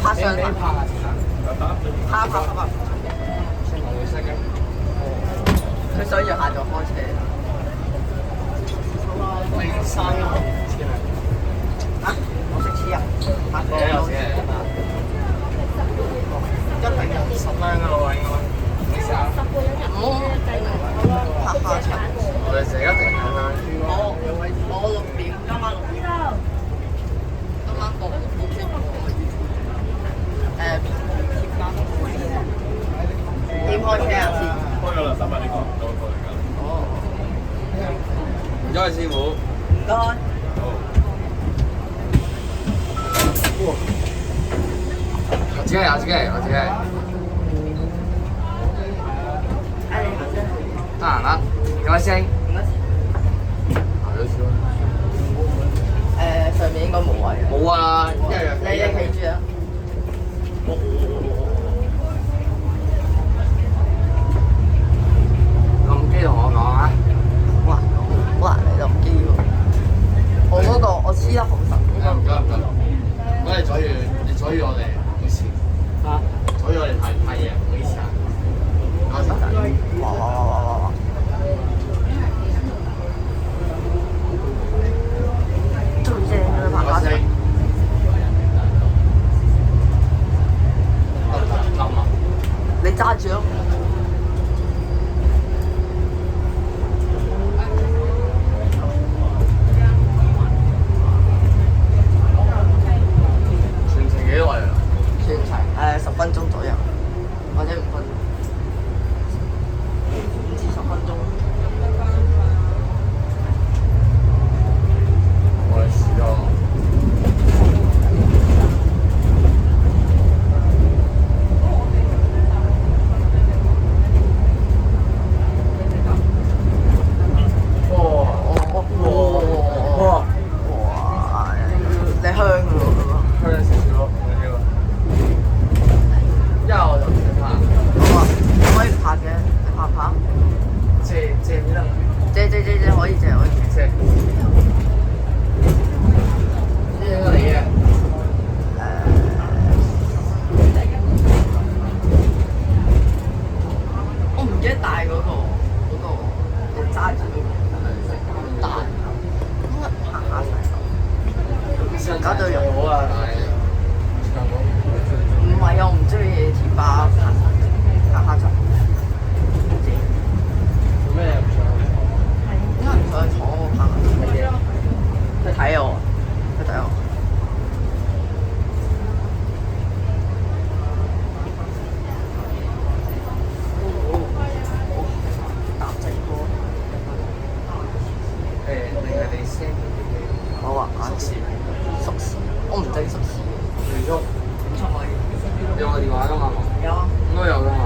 拍相你拍下先啊！拍。先我會識嘅。佢想要下晝開車。你生我唔知係。啊！我識黐人，拍過。有時係一定有10蚊嘅喎，應該。你試下。拍下場。我哋成日一定係啦。我6點，今晚6點。今晚過6點點開車啊？開咗啦，300呢個多過嚟㗎。哦。唔該，師傅。唔該。我自己，我自己。得閒啦，幾位師兄？有少。上面應該冇位嘅。冇啊，你企住啊！咁機同我講啊！好難嚟到機喎。我嗰個我黐得好實，應該唔得。我哋阻住我哋，唔好意思。啊？阻住我哋拍嘢，唔好意思啊。多謝。哇！最正嘅拍下場。你揸住咯。全程幾耐啊？全程10分鐘左右，或者5分鐘，5至10分鐘。我哋試咗。搞到人好啊，唔係啊，我唔中意貼吧拍下場。做咩唔上去坐？點解唔上去坐我拍下場？佢睇我，佢睇我。搭直播。定係你先？好啊，縮時。縮時，我唔整縮時。連縮。咁可以。有我電話㗎嘛？有啊。應該有㗎嘛？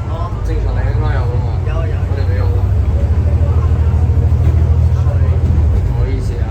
有啊。正常你應該有㗎嘛？有啊有。我哋未有咯。唔好意思啊。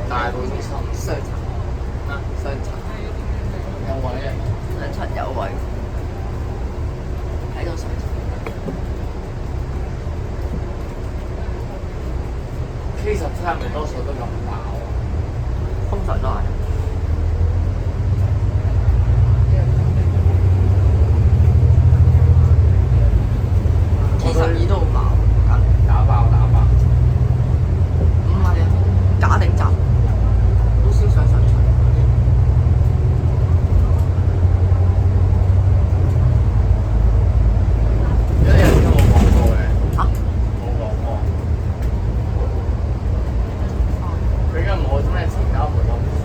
大部中心雙層。啊，雙層。有位嘅。2層有位。喺度上層。其實真係咪多數都咁飽啊？通常都係。咩前交門咯。